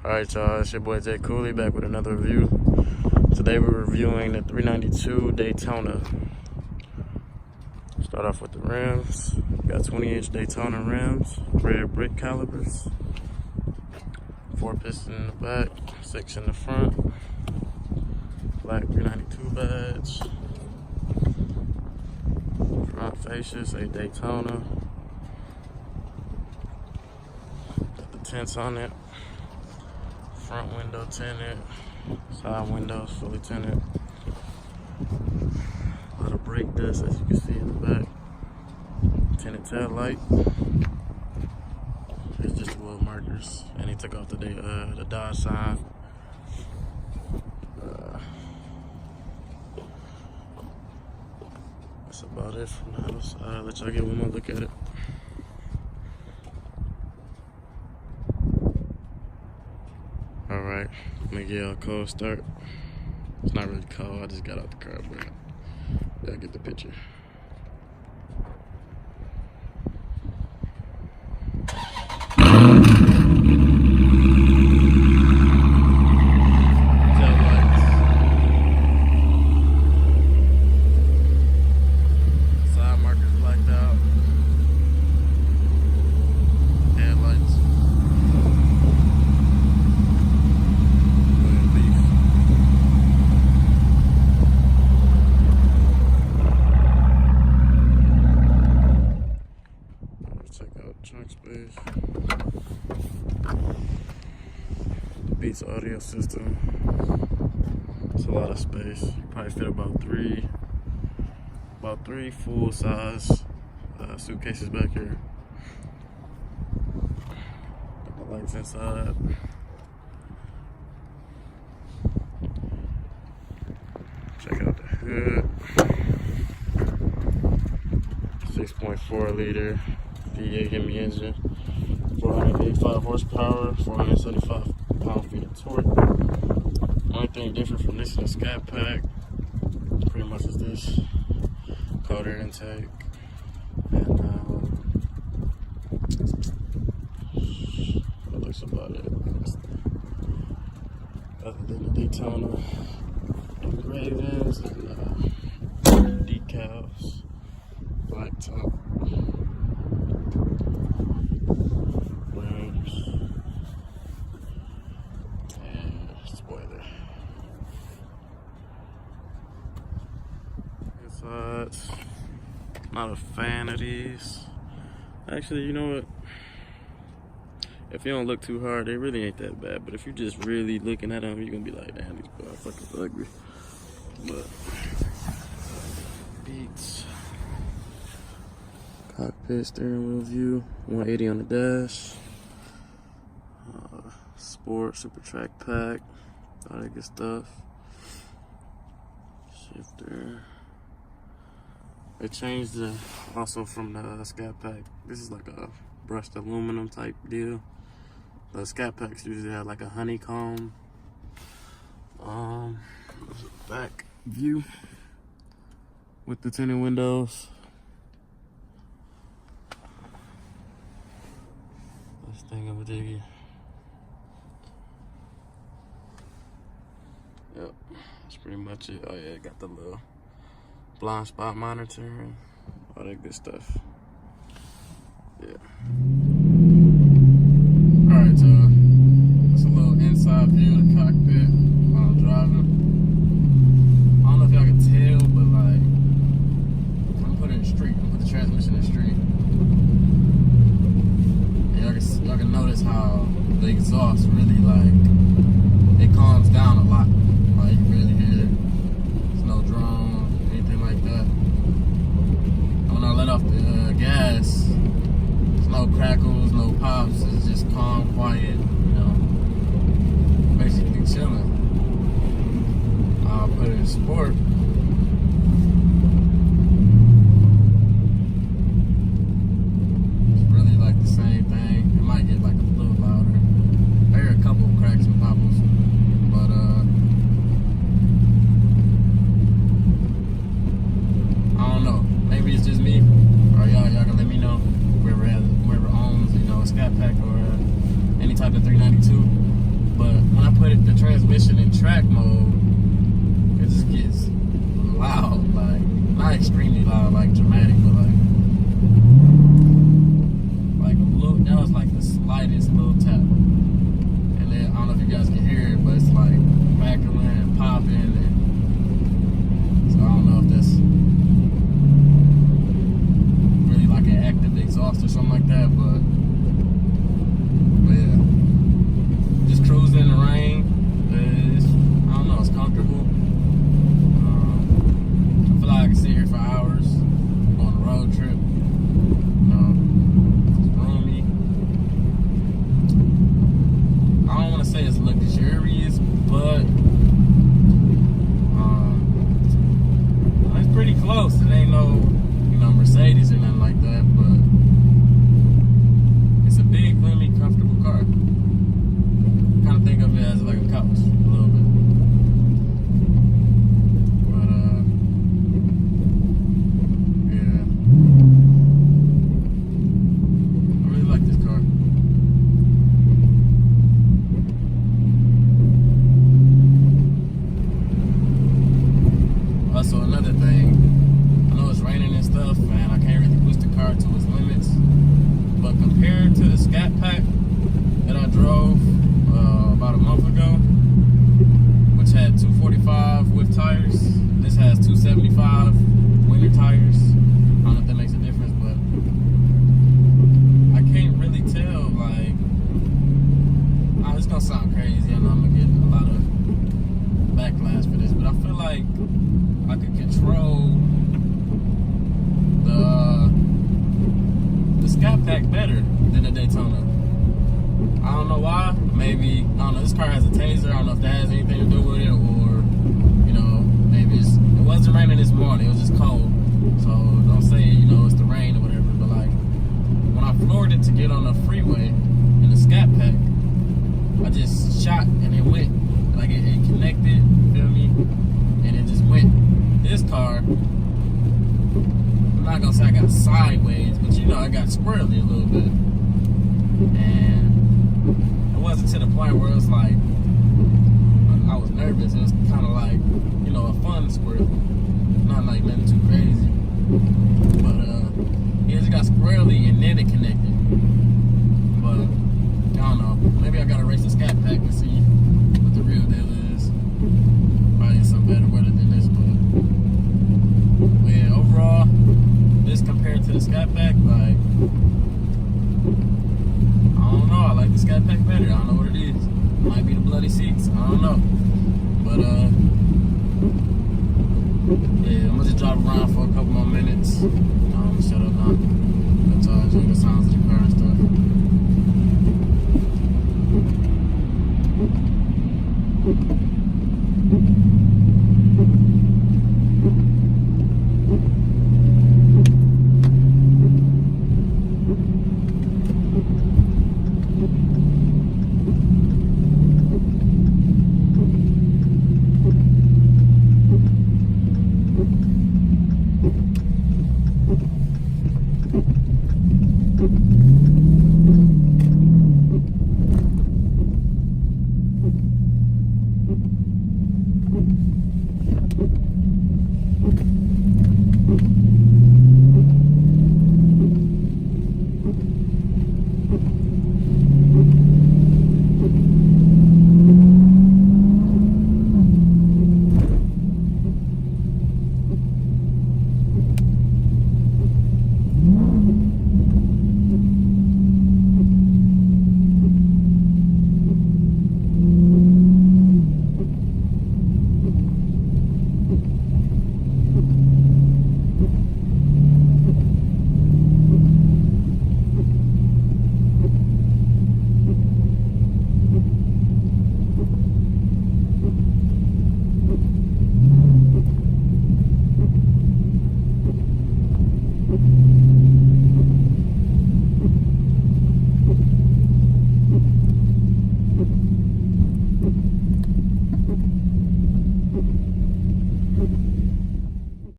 Alright y'all, it's your boy jkoolii back with another review. Today we're reviewing the 392 Daytona. Start off with the rims. We got 20-inch Daytona rims, red brick calipers, 4 piston in the back, 6 in the front, black 392 badge, front fascias, a Daytona, got the tints on it. Front window tinted, side windows fully tinted. A lot of brake dust, as you can see in the back. Tinted tail light. It's just wheel markers, and he took off the Dodge sign. That's about it from the house. I'll let y'all get one more look at it. Alright, let me get a cold start. It's not really cold, I just got out the car, but y'all get the picture. Side markers blacked out. Headlights. Check out trunk space. The Beats audio system. It's a lot of space. You probably fit about three full size suitcases back here. Got the lights inside. Check out the hood. 6.4 liter. V8 Hemi engine, 485 horsepower, 475 pound-feet of torque. Only thing different from this is the scat pack. Pretty much is this cold air intake, and that looks about it. Other than the Daytona engravings and decals, black top. Not a fan of these. Actually, you know what? If you don't look too hard, they really ain't that bad. But if you're just really looking at them, you're gonna be like, damn, these are fucking ugly. But Beats, cockpit, steering wheel view, 180 on the dash, sport, super track pack, all that good stuff. Shifter. They changed also from the scat pack. This is like a brushed aluminum type deal. The scat packs usually have like a honeycomb. There's a back view with the tinted windows. This thing of a diggy. Yep, that's pretty much it. Oh yeah, it got the little blind spot monitoring, all that good stuff. Yeah. Alright, so it's a little inside view of the cockpit while I'm driving. I don't know if y'all can tell, but like, I'm putting it in street. I'm putting the transmission in street. And y'all can notice how the exhaust really like, it calms down a lot. Like you can really hear there's no drone. Like that. And when I let off the gas, there's no crackles, no pops. It's just calm, quiet, you know, basically chilling. I'll put it in sport. It's really like the same thing. It might get like a little louder. I hear a couple of cracks and popples, but I don't know. Maybe it's just me, or y'all can let me know. Whoever owns, you know, a scat pack or put the transmission in track mode, it just gets loud, like not extremely loud, like dramatic, but like a little. That was like the slightest little tap, and then I don't know if you guys can hear it, but it's like crackling and popping, and so I don't know if that's really like an active exhaust or something like that, but yeah, just cruising in the rain. I don't know, it's comfortable. I feel like I can sit here for hours on a road trip. It's roomy. I don't want to say it's luxurious, but it's pretty close. It ain't no, Mercedes or nothing like that, but it's a big, roomy, comfortable car. Kind of think of it as like a couch a little bit. But yeah, I really like this car. Also, another thing, I know it's raining and stuff, man. I can't really push the car to its limits, but compared to the Scat Pack that I drove about a month ago, which had 245 with tires, this has 275 winter tires. I don't know if that makes a difference, but I can't really tell. Like, it's gonna sound crazy. I know I'm gonna get a lot of backlash for this, but I feel like I could control the Scat Pack better than the Daytona. I don't know why. Maybe, I don't know, this car has a taser. I don't know if that has anything to do with it, or, maybe it wasn't raining this morning. It was just cold. So don't say, it's the rain or whatever. But like, when I floored it to get on the freeway in the Scat Pack, I just shot and it went. Like it connected, feel me? And it just went. This car, I'm not gonna say I got sideways, but I got squirrely a little bit. And it wasn't to the point where it was like, I was nervous. It was kind of like, a fun squirrel. Not like nothing too crazy. But it just got squirrely and then it connected. But, I don't know. Maybe I gotta race the Scat Pack and see what the real deal is. Probably some better weather than this, but yeah, overall, this compared to the Scat Pack, like, I don't know. I like the Scat Pack better. I don't know what it is. Might be the bloody seats. I don't know. But yeah, I'm gonna just drive around for a couple more minutes. I'm gonna shut up now. Let's enjoy the sounds of the car and stuff.